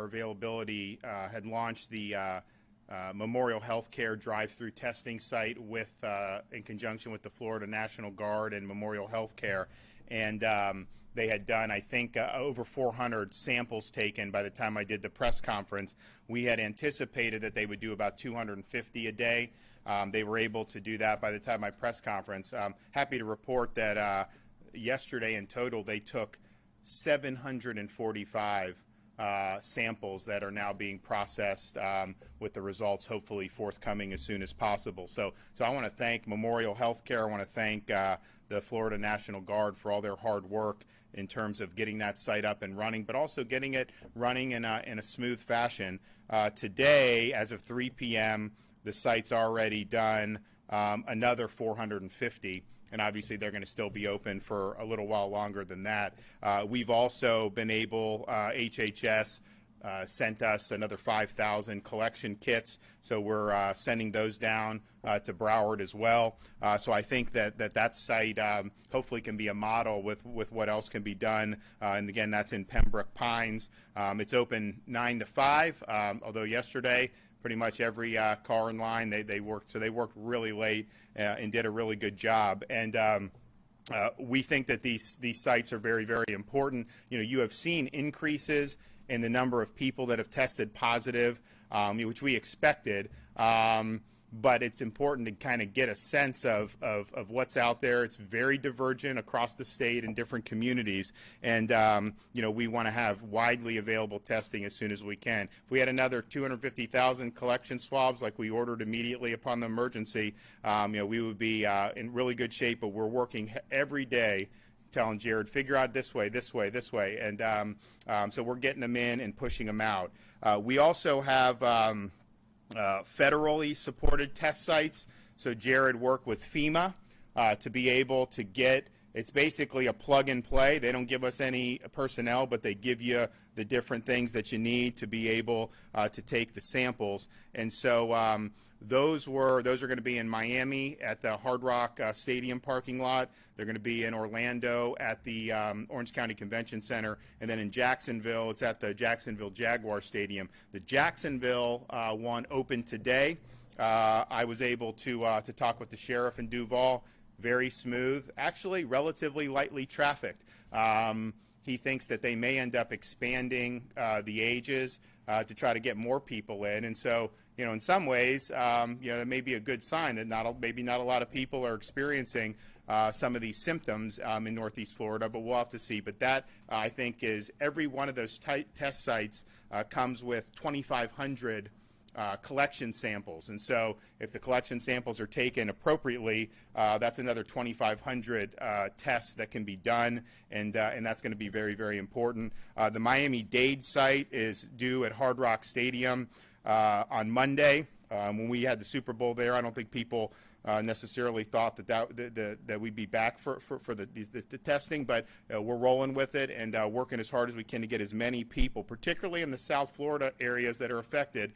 our availability, had launched the Memorial Healthcare drive-through testing site in conjunction with the Florida National Guard and Memorial Healthcare. And they had done, I think, over 400 samples taken by the time I did the press conference. We had anticipated that they would do about 250 a day. They were able to do that by the time of my press conference. Happy to report that yesterday in total they took 745 samples that are now being processed, with the results hopefully forthcoming as soon as possible. So I want to thank Memorial Healthcare. I want to thank the Florida National Guard for all their hard work in terms of getting that site up and running, but also getting it running in a smooth fashion. Today, as of 3 p.m., the site's already done another 450. And obviously they're going to still be open for a little while longer than that. We've also been able, HHS sent us another 5,000 collection kits, so we're sending those down to Broward as well. So I think that site hopefully can be a model with what else can be done. And again, that's in Pembroke Pines. It's open 9 to 5, although yesterday pretty much every car in line, they worked really late and did a really good job. And we think that these sites are very, very important. You know, you have seen increases in the number of people that have tested positive, which we expected. But it's important to kind of get a sense of what's out there. It's very divergent across the state and different communities. And, we want to have widely available testing as soon as we can. If we had another 250,000 collection swabs like we ordered immediately upon the emergency, we would be in really good shape. But we're working every day telling Jared, figure out this way, this way, this way. And so we're getting them in and pushing them out. We also have federally supported test sites. So Jared worked with FEMA to be able to get, it's basically a plug and play. They don't give us any personnel, but they give you the different things that you need to be able to take the samples. And so those are going to be in Miami at the Hard Rock Stadium parking lot. They're going to be in Orlando at the Orange County Convention Center. And then in Jacksonville, it's at the Jacksonville Jaguar Stadium. The Jacksonville one opened today. I was able to talk with the sheriff in Duval. Very smooth, actually relatively lightly trafficked. He thinks that they may end up expanding the ages to try to get more people in. And so, in some ways, that may be a good sign that maybe not a lot of people are experiencing some of these symptoms in Northeast Florida, but we'll have to see. But that, I think, is every one of those test sites comes with 2,500 collection samples. And so if the collection samples are taken appropriately, that's another 2,500 tests that can be done, and that's going to be very, very important. The Miami-Dade site is due at Hard Rock Stadium on Monday. When we had the Super Bowl there, I don't think people necessarily thought that we'd be back for the testing, but we're rolling with it and working as hard as we can to get as many people, particularly in the South Florida areas that are affected.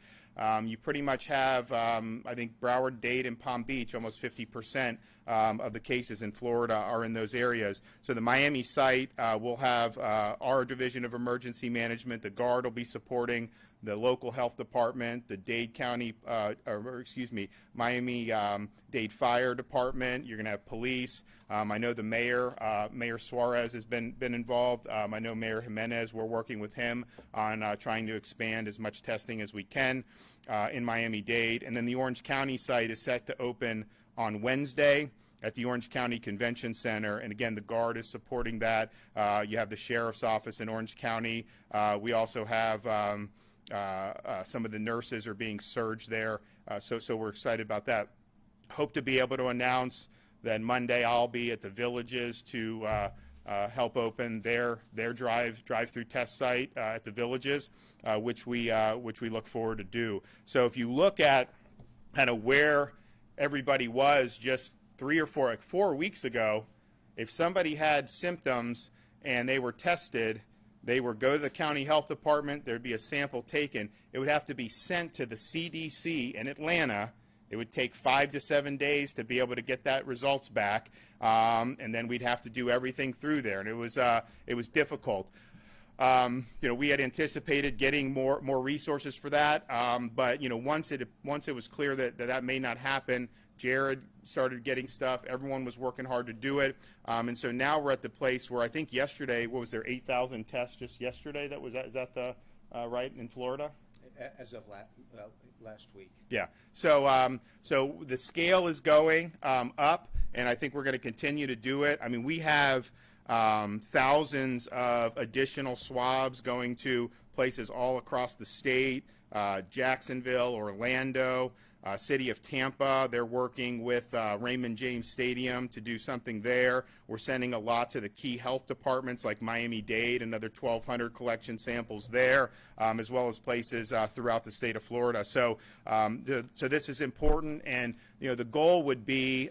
You pretty much have, I think, Broward, Dade, and Palm Beach, almost 50% of the cases in Florida are in those areas. So the Miami site will have our Division of Emergency Management. The Guard will be supporting the local health department, the Dade County, Miami-Dade Fire Department. You're going to have police. I know the mayor, Mayor Suarez, has been involved. I know Mayor Jimenez, we're working with him on trying to expand as much testing as we can in Miami-Dade. And then the Orange County site is set to open on Wednesday at the Orange County Convention Center. And again, the Guard is supporting that. You have the Sheriff's Office in Orange County. We also have some of the nurses are being surged there. So we're excited about that. Hope to be able to announce that Monday I'll be at the Villages to help open their drive-through test site at the Villages, which we look forward to do. So if you look at kind of where everybody was just 4 weeks ago, if somebody had symptoms and they were tested, they would go to the county health department, there'd be a sample taken. It would have to be sent to the CDC in Atlanta. It would take 5 to 7 days to be able to get that results back, and then we'd have to do everything through there, and it was difficult. we had anticipated getting more resources for that, but once it was clear that may not happen, Jared started getting stuff. Everyone was working hard to do it, and so now we're at the place where I think yesterday, what was there, 8,000 tests just yesterday? Is that the right in Florida? As of last week. Yeah. So the scale is going up, and I think we're going to continue to do it. I mean, we have thousands of additional swabs going to places all across the state, Jacksonville, Orlando, City of Tampa. They're working with Raymond James Stadium to do something there. We're sending a lot to the key health departments like Miami-Dade, another 1,200 collection samples there, as well as places throughout the state of Florida. So this is important, and the goal would be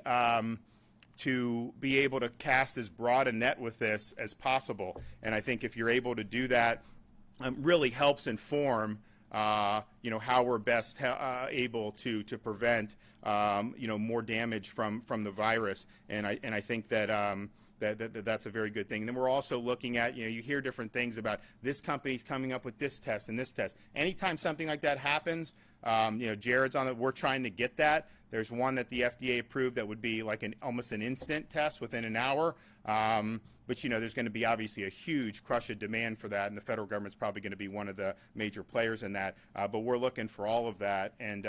to be able to cast as broad a net with this as possible. And I think if you're able to do that, really helps inform how we're best able to prevent more damage from the virus, and I think that that's a very good thing. And then we're also looking at, you hear different things about this company's coming up with this test and this test. Anytime something like that happens, Jared's on it. We're trying to get that. There's one that the FDA approved that would be like almost an instant test within an hour. But there's going to be obviously a huge crush of demand for that, and the federal government's probably going to be one of the major players in that. But we're looking for all of that, and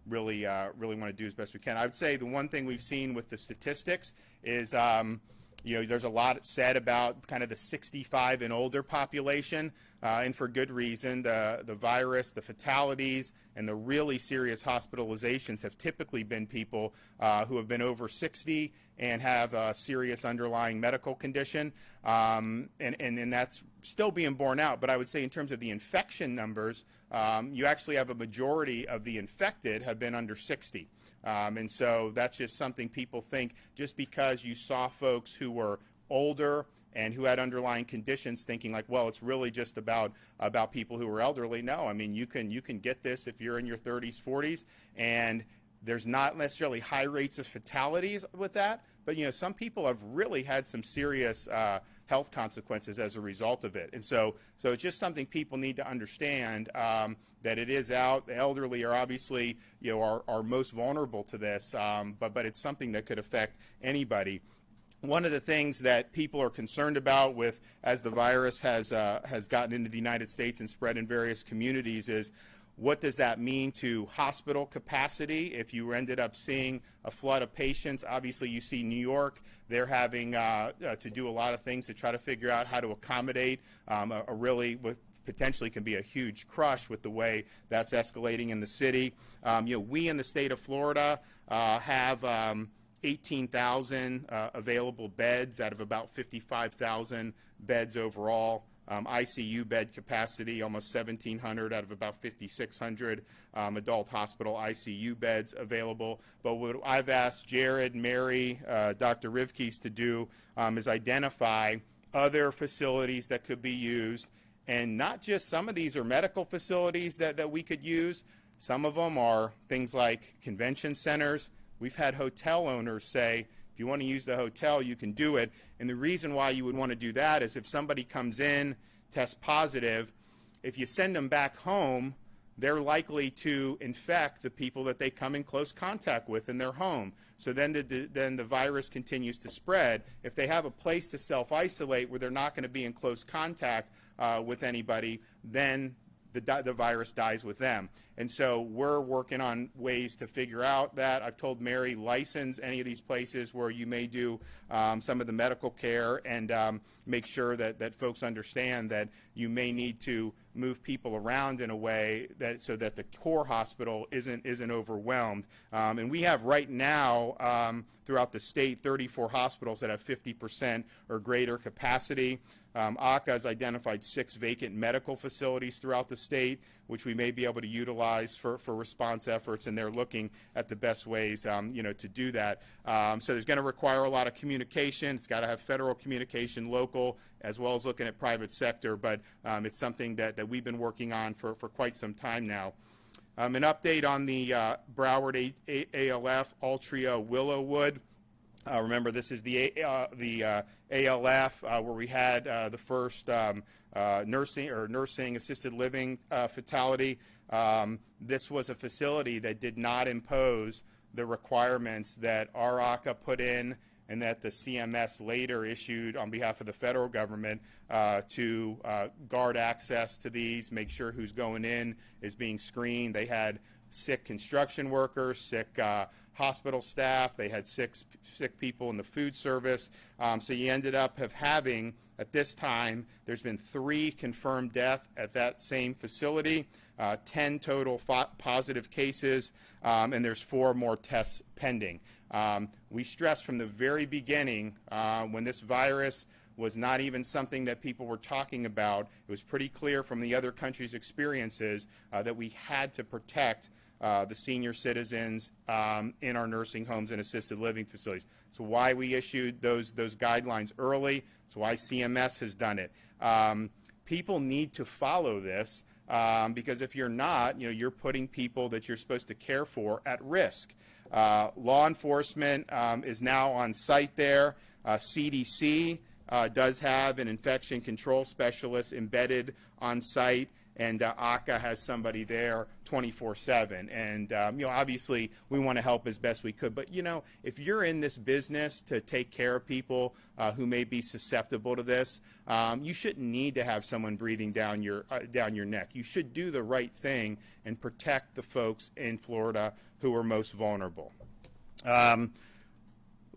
really want to do as best we can. I would say the one thing we've seen with the statistics is there's a lot said about kind of the 65 and older population, and for good reason. The virus, the fatalities, and the really serious hospitalizations have typically been people who have been over 60 and have a serious underlying medical condition, and that's still being borne out. But I would say in terms of the infection numbers, you actually have a majority of the infected have been under 60. And so that's just something people think, just because you saw folks who were older and who had underlying conditions, thinking like, well, it's really just about people who are elderly. No, I mean, you can get this if you're in your 30s, 40s, and there's not necessarily high rates of fatalities with that, but some people have really had some serious health consequences as a result of it. And so it's just something people need to understand, that it is out. The elderly are obviously are most vulnerable to this, but it's something that could affect anybody. One of the things that people are concerned about as the virus has gotten into the United States and spread in various communities is, what does that mean to hospital capacity if you ended up seeing a flood of patients? Obviously, you see New York, they're having to do a lot of things to try to figure out how to accommodate what potentially can be a huge crush with the way that's escalating in the city. We in the state of Florida have 18,000 available beds out of about 55,000 beds overall. ICU bed capacity, almost 1,700 out of about 5,600 adult hospital ICU beds available. But what I've asked Jared, Mary, Dr. Rivkees to do is identify other facilities that could be used. And not just some of these are medical facilities that we could use. Some of them are things like convention centers. We've had hotel owners say, if you want to use the hotel, you can do it. And the reason why you would want to do that is if somebody comes in, tests positive, if you send them back home, they're likely to infect the people that they come in close contact with in their home. So then the virus continues to spread. If they have a place to self-isolate where they're not going to be in close contact with anybody, then the virus dies with them. And so we're working on ways to figure out that. I've told Mary, license any of these places where you may do some of the medical care, and make sure that folks understand that you may need to move people around in a way so that the core hospital isn't overwhelmed. And we have right now throughout the state 34 hospitals that have 50% or greater capacity. ACA has identified 6 vacant medical facilities throughout the state, which we may be able to utilize for response efforts, and they're looking at the best ways to do that. So there's going to require a lot of communication. It's got to have federal communication, local, as well as looking at private sector, but it's something that we've been working on for quite some time now. An update on the Broward ALF, Altria, Willowwood. Remember, this is the ALF, where we had the first nursing assisted living fatality. This was a facility that did not impose the requirements that our ACA put in and that the CMS later issued on behalf of the federal government to guard access to these, make sure who's going in is being screened. They had sick construction workers, sick hospital staff. They had sick people in the food service. So you ended up having, at this time, there's been 3 confirmed deaths at that same facility, 10 total positive cases, and there's 4 more tests pending. We stressed from the very beginning, when this virus was not even something that people were talking about, it was pretty clear from the other countries' experiences that we had to protect the senior citizens in our nursing homes and assisted living facilities. So why we issued those guidelines early. It's why CMS has done it. People need to follow this because if you're not, you're putting people that you're supposed to care for at risk. Law enforcement is now on site there. CDC does have an infection control specialist embedded on site, and ACA has somebody there 24/7. And obviously we want to help as best we could. But if you're in this business to take care of people who may be susceptible to this, you shouldn't need to have someone breathing down your neck. You should do the right thing and protect the folks in Florida who are most vulnerable.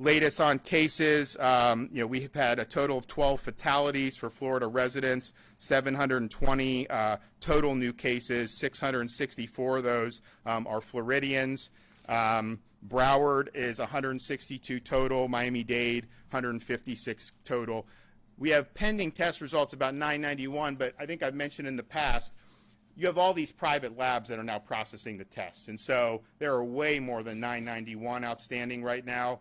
Latest on cases, we have had a total of 12 fatalities for Florida residents, 720 total new cases, 664 of those are Floridians. Broward is 162 total, Miami-Dade 156 total. We have pending test results about 991, but I think I've mentioned in the past, you have all these private labs that are now processing the tests. And so there are way more than 991 outstanding right now.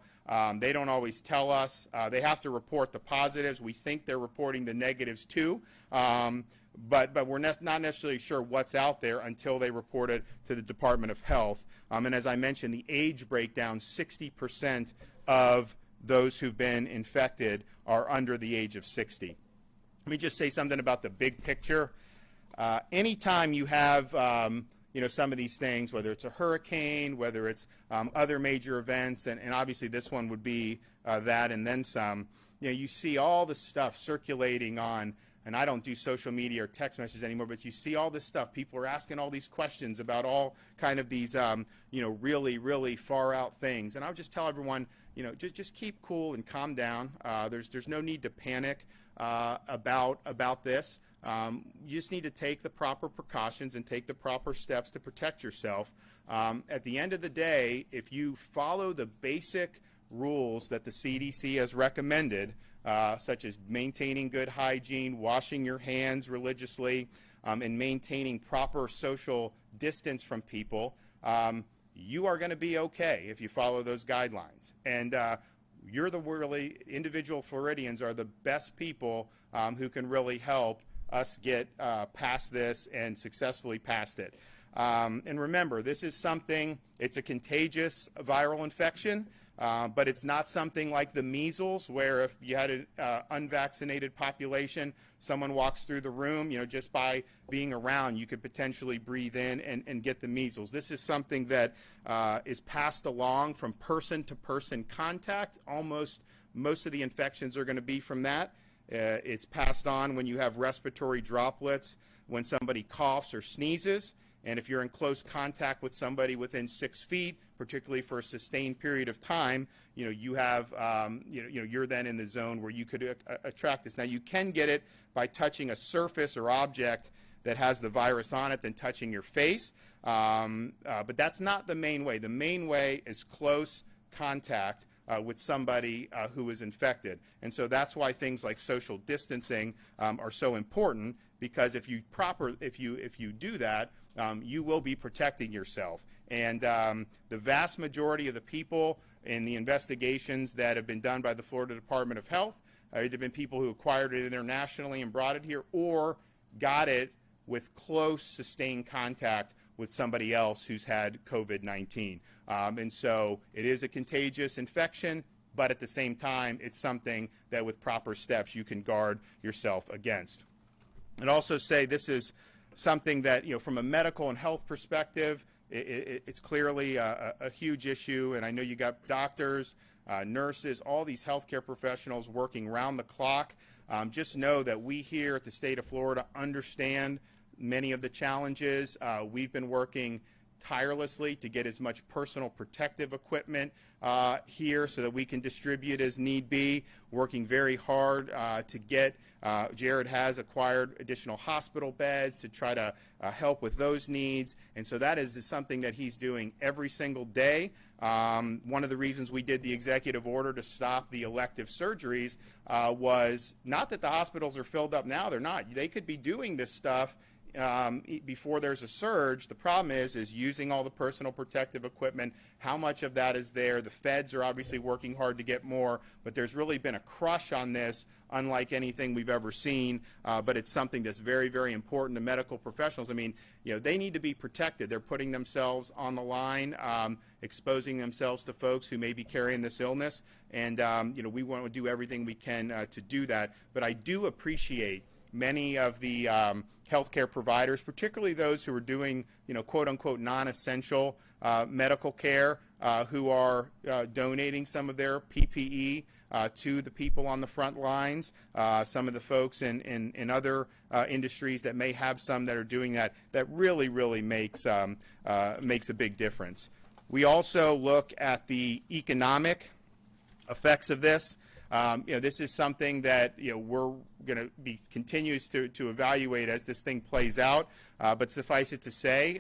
They don't always tell us. They have to report the positives. We think they're reporting the negatives too. But we're not necessarily sure what's out there until they report it to the Department of Health. And as I mentioned, the age breakdown, 60% of those who've been infected are under the age of 60. Let me just say something about the big picture. Anytime you have some of these things, whether it's a hurricane, whether it's other major events, and obviously this one would be that and then some, you see all the stuff circulating on, and I don't do social media or text messages anymore, but you see all this stuff. People are asking all these questions about all kind of these, really, really far out things. And I would just tell everyone, just keep cool and calm down. There's no need to panic about this. You just need to take the proper precautions and take the proper steps to protect yourself. At the end of the day, if you follow the basic rules that the CDC has recommended, such as maintaining good hygiene, washing your hands religiously, and maintaining proper social distance from people, you are going to be okay if you follow those guidelines. And you're the really, individual Floridians are the best people who can really help us get past this and successfully past it. And remember, this is something, it's a contagious viral infection, but it's not something like the measles, where if you had an unvaccinated population, someone walks through the room, just by being around, you could potentially breathe in and get the measles. This is something that is passed along from person-to-person contact. Most of the infections are going to be from that. It's passed on when you have respiratory droplets, when somebody coughs or sneezes, and if you're in close contact with somebody within 6 feet, particularly for a sustained period of time, you have, you're then in the zone where you could attract this. Now, you can get it by touching a surface or object that has the virus on it, than touching your face, but that's not the main way. The main way is close contact with somebody who is infected. And so that's why things like social distancing are so important, because if you do that, you will be protecting yourself. And the vast majority of the people in the investigations that have been done by the Florida Department of Health have either been people who acquired it internationally and brought it here, or got it with close, sustained contact with somebody else who's had COVID-19. And so it is a contagious infection. but at the same time, it's something that with proper steps you can guard yourself against. And also say this is something that, from a medical and health perspective, it's clearly a huge issue, and I know you got doctors, nurses, all these healthcare professionals working round the clock. Just know that we here at the state of Florida understand many of the challenges. We've been working tirelessly to get as much personal protective equipment here so that we can distribute as need be, working very hard to get Jared has acquired additional hospital beds to try to help with those needs, and so that is something that he's doing every single day. One of the reasons we did the executive order to stop the elective surgeries was not that the hospitals are filled up now. They're not. They could be doing this stuff before there's a surge. The problem is using all the personal protective equipment. How much of that is there? The feds are obviously working hard to get more, but there's really been a crush on this, unlike anything we've ever seen. But it's something that's very, very important to medical professionals. I mean, they need to be protected. They're putting themselves on the line, exposing themselves to folks who may be carrying this illness, and we want to do everything we can to do that. But I do appreciate many of the healthcare providers, particularly those who are doing, quote unquote, non-essential medical care, who are donating some of their PPE to the people on the front lines. Some of the folks in other industries that may have some that are doing that really, really makes a big difference. We also look at the economic effects of this. This is something that we're going to be continues to evaluate as this thing plays out. But suffice it to say,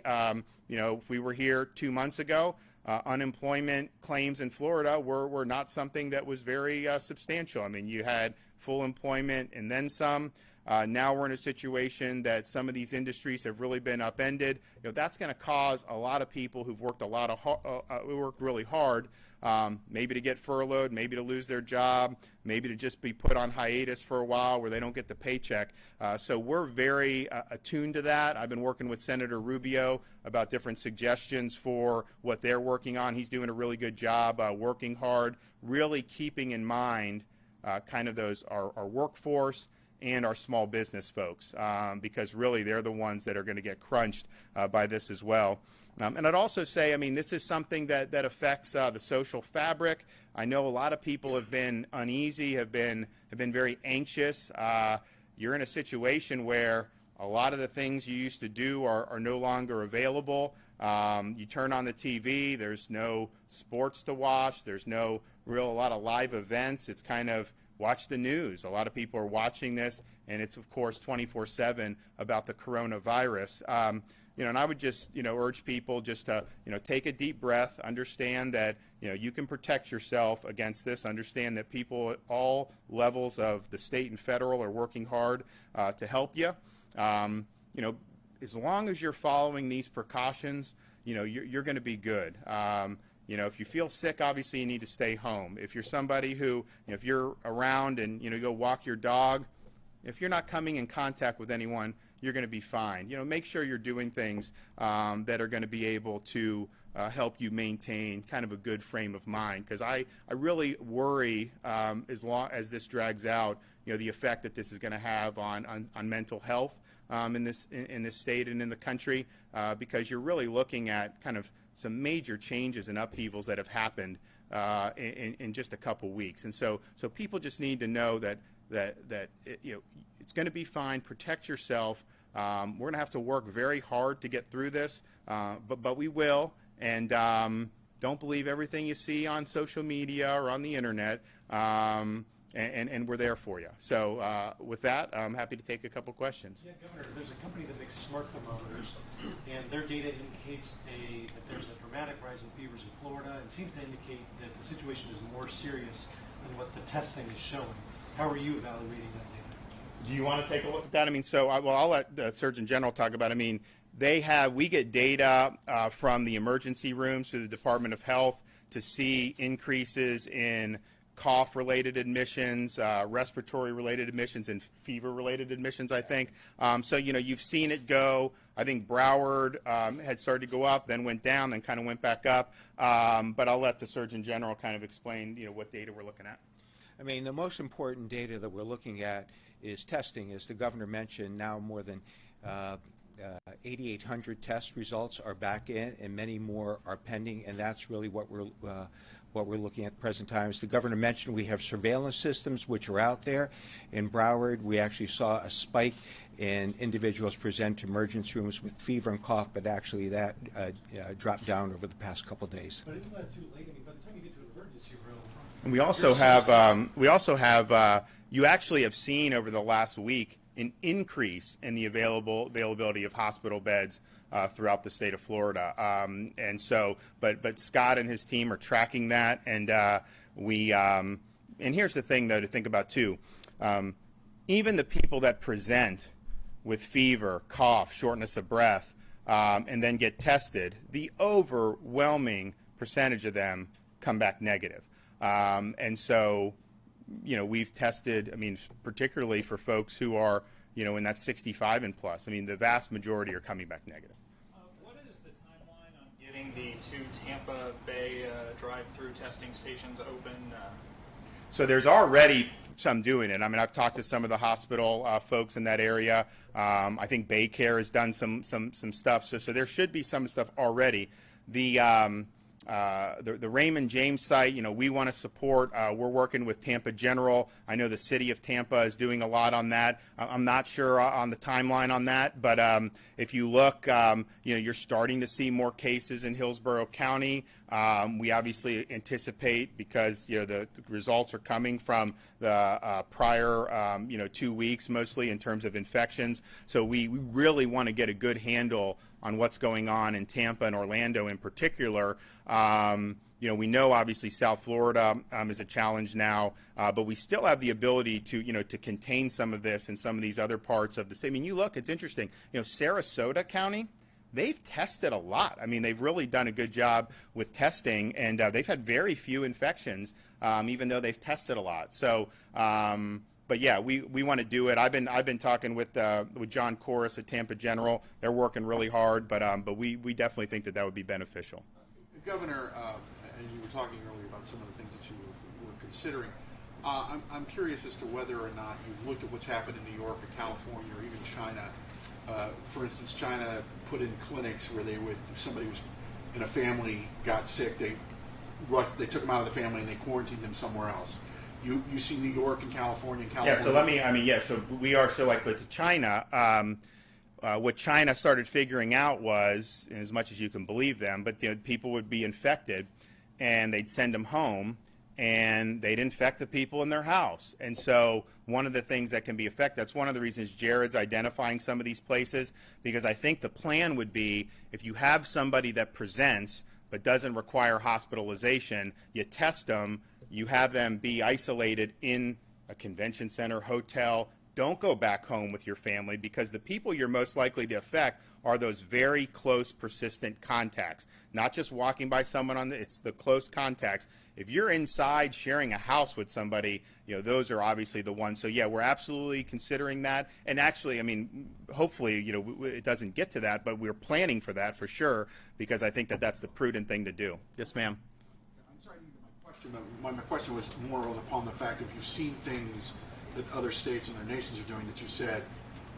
if we were here 2 months ago, unemployment claims in Florida were not something that was very substantial. I mean, you had full employment and then some. Now we're in a situation that some of these industries have really been upended. That's going to cause a lot of people who've worked worked really hard, maybe to get furloughed, maybe to lose their job, maybe to just be put on hiatus for a while where they don't get the paycheck. So we're very attuned to that. I've been working with Senator Rubio about different suggestions for what they're working on. He's doing a really good job working hard, really keeping in mind kind of those our workforce and our small business folks, because really they're the ones that are going to get crunched by this as well. And I'd also say, I mean, this is something that affects the social fabric. I know a lot of people have been uneasy, have been very anxious. You're in a situation where a lot of the things you used to do are no longer available. You turn on the TV, there's no sports to watch, there's a lot of live events. It's kind of watch the news. A lot of people are watching this, and it's, of course, 24/7 about the coronavirus. And I would just, urge people just to, take a deep breath, understand that, you can protect yourself against this, understand that people at all levels of the state and federal are working hard to help you. As long as you're following these precautions, you're going to be good. If you feel sick, obviously you need to stay home. If you're somebody who, if you're around and, go walk your dog, if you're not coming in contact with anyone, you're going to be fine. Make sure you're doing things that are going to be able to help you maintain kind of a good frame of mind. Because I really worry as long as this drags out, the effect that this is going to have on mental health in this state and in the country, because you're really looking at kind of some major changes and upheavals that have happened in just a couple weeks. And so people just need to know that it's going to be fine. Protect yourself. We're going to have to work very hard to get through this, but we will. And don't believe everything you see on social media or on the internet. And we're there for you. So with that, I'm happy to take a couple questions. Yeah, Governor, there's a company that makes smart thermometers, and their data indicates that there's a dramatic rise in fevers in Florida, and seems to indicate that the situation is more serious than what the testing is showing. How are you evaluating that data? Do you want to take a look at that? I mean, I'll let the Surgeon General talk about it. I mean, we get data from the emergency rooms through the Department of Health to see increases in cough-related admissions, respiratory-related admissions, and fever-related admissions, I think. So, you've seen it go. I think Broward had started to go up, then went down, then kind of went back up. But I'll let the Surgeon General kind of explain, what data we're looking at. I mean, the most important data that we're looking at is testing. As the governor mentioned, now more than 8,800 test results are back in, and many more are pending, and that's really what we're looking at present time. As the governor mentioned, we have surveillance systems which are out there. In Broward, we actually saw a spike in individuals present to emergency rooms with fever and cough, but actually that dropped down over the past couple of days. But isn't that too late? I mean, by the time you get to an emergency room, And we also have you actually have seen over the last week an increase in the availability of hospital beds throughout the state of Florida. And so, but Scott and his team are tracking that, and and here's the thing, though, to think about too. Even the people that present with fever, cough, shortness of breath, and then get tested, the overwhelming percentage of them come back negative. And so, we've tested, particularly for folks who are, in that 65 and plus. The vast majority are coming back negative. What is the timeline on getting the 2 Tampa Bay drive-through testing stations open? So there's already some doing it. I've talked to some of the hospital folks in that area. I think Baycare has done some stuff. So there should be some stuff already. The Raymond James site, we want to support. We're working with Tampa General. I know the city of Tampa is doing a lot on that. I'm not sure on the timeline on that, but if you look, you're starting to see more cases in Hillsborough County. We obviously anticipate, because the results are coming from the prior 2 weeks mostly in terms of infections. So we really want to get a good handle on what's going on in Tampa and Orlando in particular. We know obviously South Florida is a challenge now, but we still have the ability to to contain some of this in some of these other parts of the state. You look, it's interesting. Sarasota County, they've tested a lot. They've really done a good job with testing, and they've had very few infections, even though they've tested a lot. So. But yeah, we want to do it. I've been talking with John Corus at Tampa General. They're working really hard, but we definitely think that would be beneficial. Governor, and you were talking earlier about some of the things that you were considering. I'm curious as to whether or not you've looked at what's happened in New York or California or even China. For instance, China put in clinics where if somebody was in a family got sick, they took them out of the family and they quarantined them somewhere else. You see New York and California. Yeah, so so we are, so like China, what China started figuring out was, and as much as you can believe them, but people would be infected and they'd send them home and they'd infect the people in their house. And so one of the things that can be affected, that's one of the reasons Jared's identifying some of these places, because I think the plan would be, if you have somebody that presents but doesn't require hospitalization, you test them, you have them be isolated in a convention center, hotel. Don't go back home with your family, because the people you're most likely to affect are those very close, persistent contacts. Not just walking by someone it's the close contacts. If you're inside sharing a house with somebody, those are obviously the ones. So yeah, we're absolutely considering that. And actually, hopefully, it doesn't get to that, but we're planning for that for sure, because I think that that's the prudent thing to do. Yes, ma'am. My question was more upon the fact, if you've seen things that other states and their nations are doing that you said,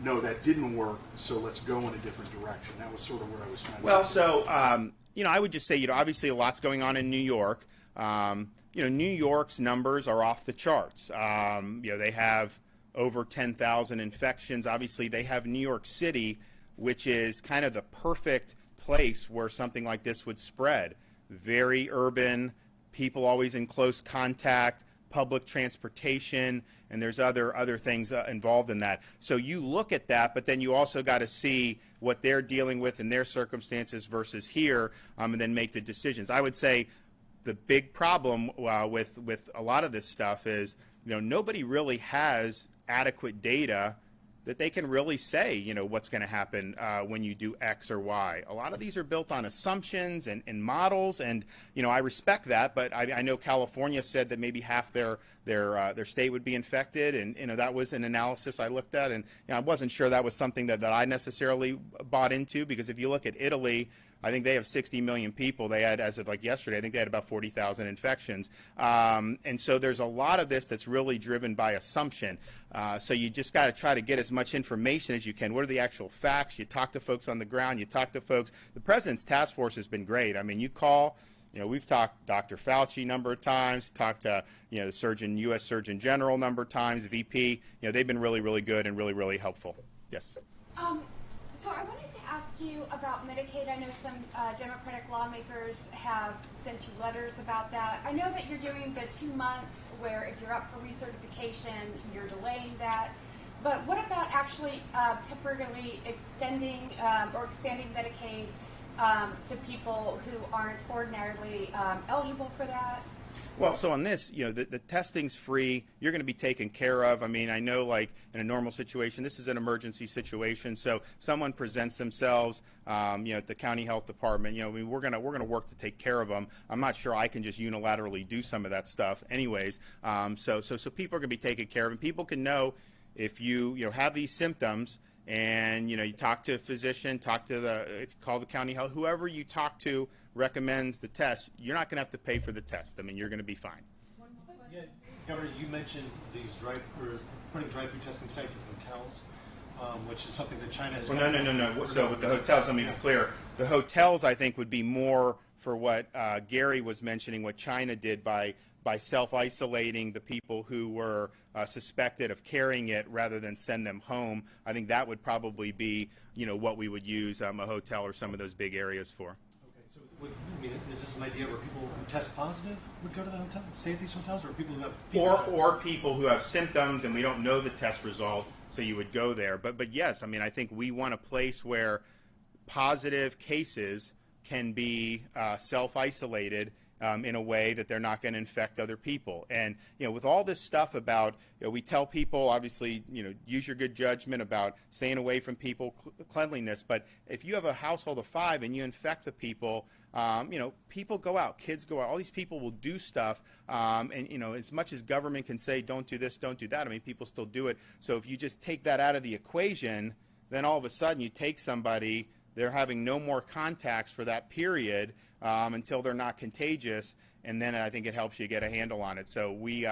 no, that didn't work, so let's go in a different direction. That was sort of where I was trying to Well, so, I would just say, obviously a lot's going on in New York. New York's numbers are off the charts. They have over 10,000 infections. Obviously, they have New York City, which is kind of the perfect place where something like this would spread. Very urban, people always in close contact, public transportation, and there's other things involved in that. So you look at that, but then you also got to see what they're dealing with in their circumstances versus here, and then make the decisions. I would say the big problem with a lot of this stuff is, nobody really has adequate data that they can really say, what's going to happen when you do X or Y. A lot of these are built on assumptions and models, and I respect that. But I know California said that maybe half their state would be infected, and that was an analysis I looked at, and I wasn't sure that was something that I necessarily bought into, because if you look at Italy, I think they have 60 million people. They had, as of like yesterday, I think they had about 40,000 infections. And so there's a lot of this that's really driven by assumption. So you just got to try to get as much information as you can. What are the actual facts? You talk to folks on the ground. You talk to folks. The president's task force has been great. I mean, you call. We've talked Dr. Fauci a number of times, talked to, the U.S. Surgeon General a number of times, VP. They've been really, really good and really, really helpful. Yes. So I wanted to ask you about Medicaid. I know some Democratic lawmakers have sent you letters about that. I know that you're doing the 2 months where if you're up for recertification, you're delaying that. But what about actually temporarily extending or expanding Medicaid to people who aren't ordinarily eligible for that? Well, so on this, the testing's free. You're going to be taken care of. I mean, I know, like, in a normal situation, this is an emergency situation. So someone presents themselves, at the county health department. We're going to work to take care of them. I'm not sure I can just unilaterally do some of that stuff, anyways. So people are going to be taken care of, and people can know if you have these symptoms. And, you talk to a physician, call the county health, whoever you talk to recommends the test, you're not going to have to pay for the test. I mean, you're going to be fine. Yeah, Governor, you mentioned these putting drive-through testing sites in hotels, which is something that China has. Well, no. So with the hotels, let me be clear. The hotels, I think, would be more for what Gary was mentioning, what China did by self-isolating the people who were suspected of carrying it rather than send them home. I think that would probably be, what we would use a hotel or some of those big areas for. Okay, so is this an idea where people who test positive would go to the hotel, stay at these hotels, or people who have fever? Or people who have symptoms and we don't know the test result, so you would go there. But yes, I mean, I think we want a place where positive cases can be self-isolated in a way that they're not going to infect other people. And, with all this stuff about, we tell people, obviously, use your good judgment about staying away from people, cleanliness. But if you have a household of 5 and you infect the people, people go out, kids go out. All these people will do stuff. And, as much as government can say, don't do this, don't do that, I mean, people still do it. So if you just take that out of the equation, then all of a sudden you take somebody, they're having no more contacts for that period until they're not contagious, and then I think it helps you get a handle on it. So we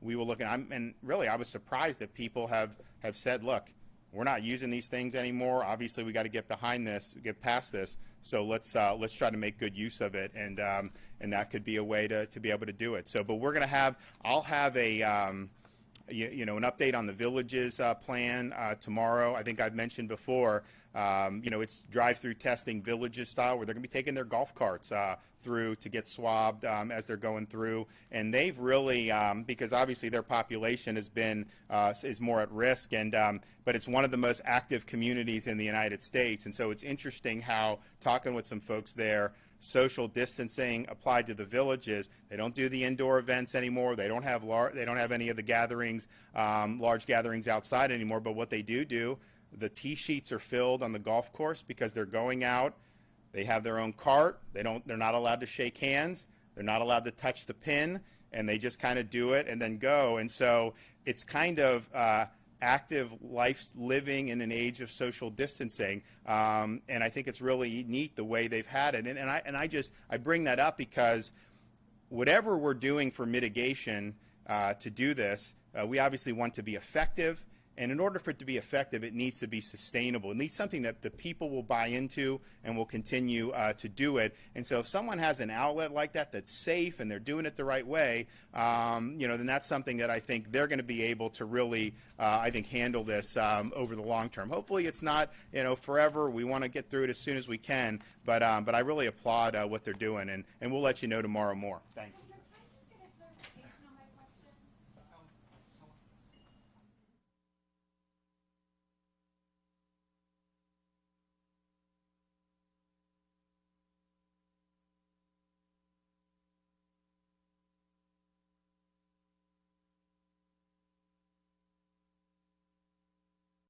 will look at, and really I was surprised that people have said, look, we're not using these things anymore. Obviously, we got to get behind this, get past this. So let's try to make good use of it, and that could be a way to be able to do it. So, but we're going to I'll have a an update on the Villages plan tomorrow. I think I've mentioned before, it's drive-through testing Villages style, where they're going to be taking their golf carts through to get swabbed as they're going through. And they've really, because obviously their population is more at risk, and but it's one of the most active communities in the United States. And so it's interesting how, talking with some folks there, social distancing applied to the Villages. They don't do the indoor events anymore. They don't have any of the gatherings, large gatherings outside anymore. But what they do, the tee sheets are filled on the golf course because they're going out. They have their own cart. They're not allowed to shake hands. They're not allowed to touch the pin, and they just kind of do it and then go. And so it's kind of active life living in an age of social distancing, and I think it's really neat the way they've had it. And I bring that up because whatever we're doing for mitigation to do this, we obviously want to be effective. And in order for it to be effective, it needs to be sustainable. It needs something that the people will buy into and will continue to do it. And so if someone has an outlet like that that's safe and they're doing it the right way, then that's something that I think they're going to be able to really, handle this over the long term. Hopefully it's not, forever. We want to get through it as soon as we can. But I really applaud what they're doing, and we'll let you know tomorrow more. Thanks.